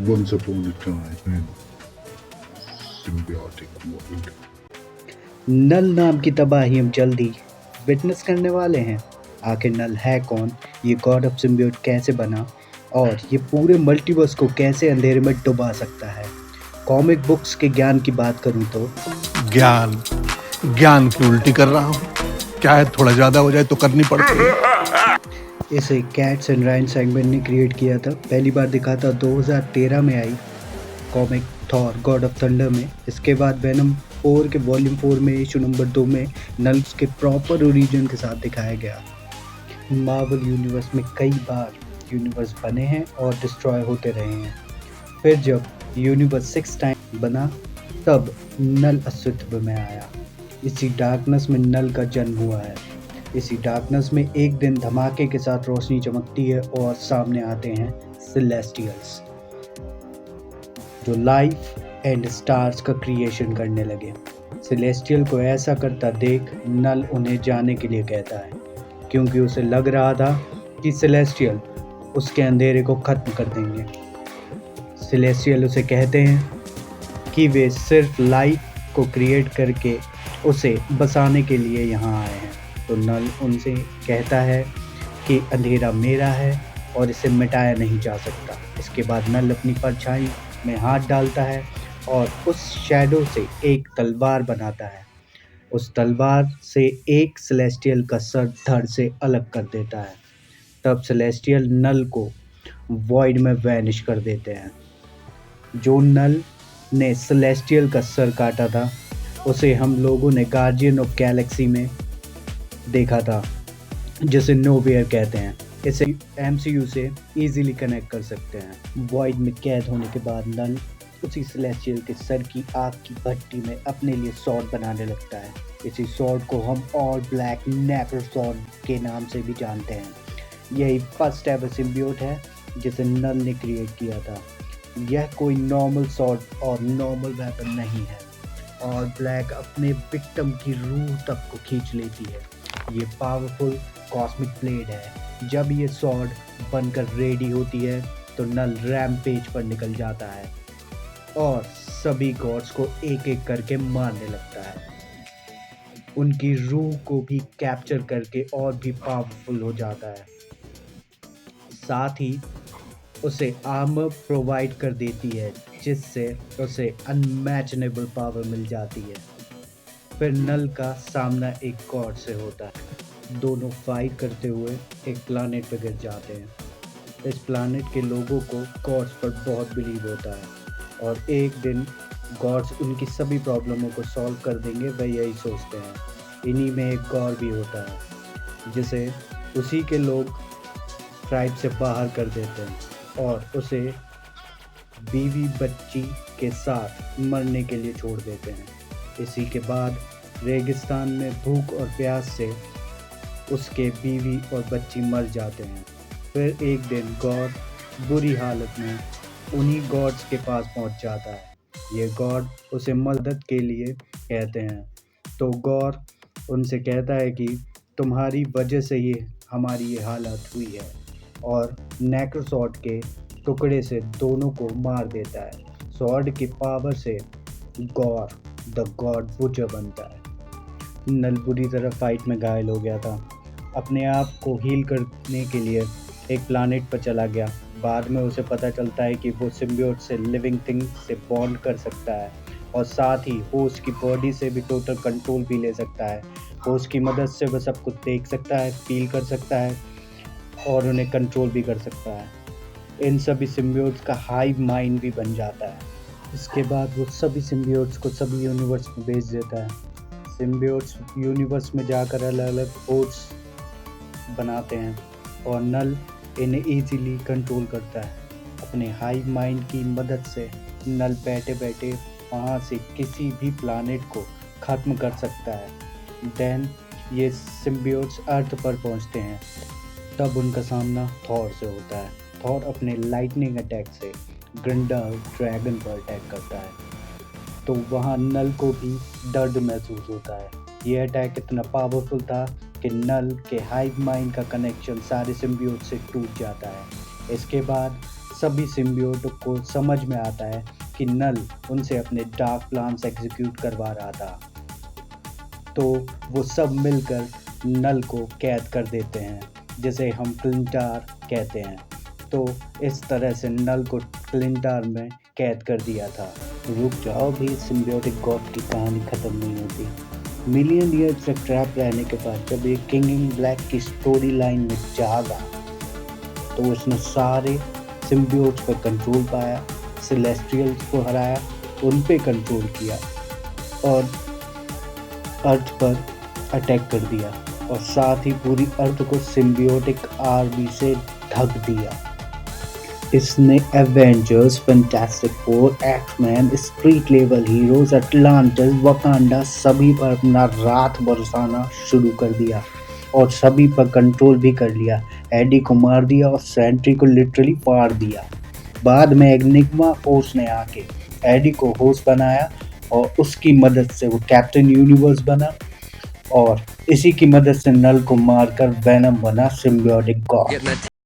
Once upon a time in symbiotic world. नल नाम की तबाही हम जल्द ही विटनेस करने वाले हैं। आखिर नल है कौन, ये गॉड ऑफ सिम्बियोट कैसे बना और ये पूरे मल्टीवर्स को कैसे अंधेरे में डुबा सकता है। कॉमिक बुक्स के ज्ञान की बात करूं तो ज्ञान ज्ञान की उल्टी कर रहा हूँ। क्या है, थोड़ा ज्यादा हो जाए तो करनी पड़ती है। इसे कैट्स एंड राइन सेगमेंट ने क्रिएट किया था। पहली बार दिखा था 2013 में आई comic Thor God of Thunder में। इसके बाद वेनम 4 के वॉल्यूम 4 में इशू नंबर 2 में नल्स के प्रॉपर ओरिजिन के साथ दिखाया गया। मार्वल यूनिवर्स में कई बार यूनिवर्स बने हैं और डिस्ट्रॉय होते रहे हैं। फिर जब यूनिवर्स 6 टाइम बना तब नल अस्तित्व में आया। इसी डार्कनेस में नल का जन्म हुआ है। इसी डार्कनेस में एक दिन धमाके के साथ रोशनी चमकती है और सामने आते हैं सेलेस्टियल्स, जो लाइफ एंड स्टार्स का क्रिएशन करने लगे। सेलेस्टियल को ऐसा करता देख नल उन्हें जाने के लिए कहता है, क्योंकि उसे लग रहा था कि सेलेस्टियल उसके अंधेरे को खत्म कर देंगे। सेलेस्टियल उसे कहते हैं कि वे सिर्फ लाइफ को क्रिएट करके उसे बसाने के लिए यहाँ आए हैं। तो नल उनसे कहता है कि अंधेरा मेरा है और इसे मिटाया नहीं जा सकता। इसके बाद नल अपनी परछाई में हाथ डालता है और उस शैडो से एक तलवार बनाता है। उस तलवार से एक सेलेस्टियल का सर धड़ से अलग कर देता है। तब सेलेस्टियल नल को वॉइड में वैनिश कर देते हैं। जो नल ने सेलेस्टियल का सर काटा था उसे हम लोगों ने गार्जियन ऑफ गैलेक्सी में देखा था, जिसे नोवेयर कहते हैं। इसे एमसीयू से इजीली कनेक्ट कर सकते हैं। वॉइड में कैद होने के बाद नल उसी सेलेस्टियल के सर की आग की भट्टी में अपने लिए सॉर्ड बनाने लगता है। इसी सॉर्ड को हम ऑल ब्लैक नेक्रो सॉर्ड के नाम से भी जानते हैं। यही फर्स्ट एवर सिम्बियोट है जिसे नल ने क्रिएट किया था। यह कोई नॉर्मल सॉर्ड और नॉर्मल वेपन नहीं है। ऑल ब्लैक अपने विक्टिम की रूह तक को खींच लेती है। ये पावरफुल कॉस्मिक ब्लेड है। जब ये सॉर्ड बनकर रेडी होती है तो नल रैम्पेज पर निकल जाता है और सभी गॉड्स को एक एक करके मारने लगता है। उनकी रूह को भी कैप्चर करके और भी पावरफुल हो जाता है। साथ ही उसे आर्मर प्रोवाइड कर देती है, जिससे उसे अनमैचनेबल पावर मिल जाती है। फिर नल का सामना एक गॉड से होता है। दोनों फाइट करते हुए एक प्लानेट पर गिर जाते हैं। इस प्लानेट के लोगों को गॉड्स पर बहुत बिलीव होता है और एक दिन गॉड्स उनकी सभी प्रॉब्लमों को सॉल्व कर देंगे, वह यही सोचते हैं। इन्हीं में एक गॉड भी होता है जिसे उसी के लोग ट्राइब से बाहर कर देते हैं और उसे बीवी बच्ची के साथ मरने के लिए छोड़ देते हैं। इसी के बाद रेगिस्तान में भूख और प्यास से उसके बीवी और बच्ची मर जाते हैं। फिर एक दिन गॉड बुरी हालत में उन्हीं गॉड्स के पास पहुंच जाता है। ये गॉड उसे मदद के लिए कहते हैं। तो गॉड उनसे कहता है कि तुम्हारी वजह से ये हमारी ये हालत हुई है, और नेक्रोसॉर्ड के टुकड़े से दोनों को मार देता है। सॉर्ड की पावर से गॉर द गॉड बुचर बनता है। नल बुरी तरह फाइट में घायल हो गया था। अपने आप को हील करने के लिए एक प्लानेट पर चला गया। बाद में उसे पता चलता है कि वो सिम्बियोट से लिविंग थिंग से बॉन्ड कर सकता है और साथ ही होस्ट की बॉडी से भी टोटल कंट्रोल भी ले सकता है। होस्ट की मदद से वह सब कुछ देख सकता है, फील कर सकता है और उन्हें कंट्रोल भी कर सकता है। इन सभी सिम्बियोट्स का हाइव माइंड भी बन जाता है। इसके बाद वो सभी सिम्बियोट्स को सभी यूनिवर्स में भेज देता है। सिम्बियोट्स यूनिवर्स में जाकर अलग अलग होस्ट बनाते हैं और नल इन्हें इजीली कंट्रोल करता है। अपने हाइव माइंड की मदद से नल बैठे बैठे वहाँ से किसी भी प्लानेट को ख़त्म कर सकता है। देन ये सिम्बियोट्स अर्थ पर पहुँचते हैं। तब उनका सामना थॉर से होता है। थॉर अपने लाइटनिंग अटैक से ग्रिंडल ड्रैगन पर अटैक करता है, तो वहाँ नल को भी दर्द महसूस होता है। ये अटैक इतना पावरफुल था कि नल के हाइव माइंड का कनेक्शन सारे सिम्बियोट से टूट जाता है। इसके बाद सभी सिम्बियोट को समझ में आता है कि नल उनसे अपने डार्क प्लान्स एग्जीक्यूट करवा रहा था, तो वो सब मिलकर नल को कैद कर देते हैं, जिसे हम क्लिंटार कहते हैं। तो इस तरह से नल को क्लिंटार में कैद कर दिया था। रुक जाओ भी, सिम्बियोटिक गॉड की कहानी ख़त्म नहीं होती। मिलियन ईयर्स तक ट्रैप रहने के बाद जब ये किंग इन ब्लैक की स्टोरी लाइन में जागा, तो उसने सारे सिम्बियोट्स पर कंट्रोल पाया, सेलेस्टियल्स को हराया, उन पे कंट्रोल किया और अर्थ पर अटैक कर दिया, और साथ ही पूरी अर्थ को सिम्बियोटिक आर्मी से ढक दिया। इसने Avengers, Fantastic Four, X Men, street level heroes, Atlantis, Wakanda सभी पर अपना रात बरसाना शुरू कर दिया और सभी पर कंट्रोल भी कर लिया। एडी को मार दिया और सेंट्री को लिटरली फाड़ दिया। बाद में एनिग्मा फोर्स ने आके एडी को होस्ट बनाया और उसकी मदद से वो कैप्टन यूनिवर्स बना, और इसी की मदद से नल को मारकर वेनम बना सिम्बियोटिक गॉड।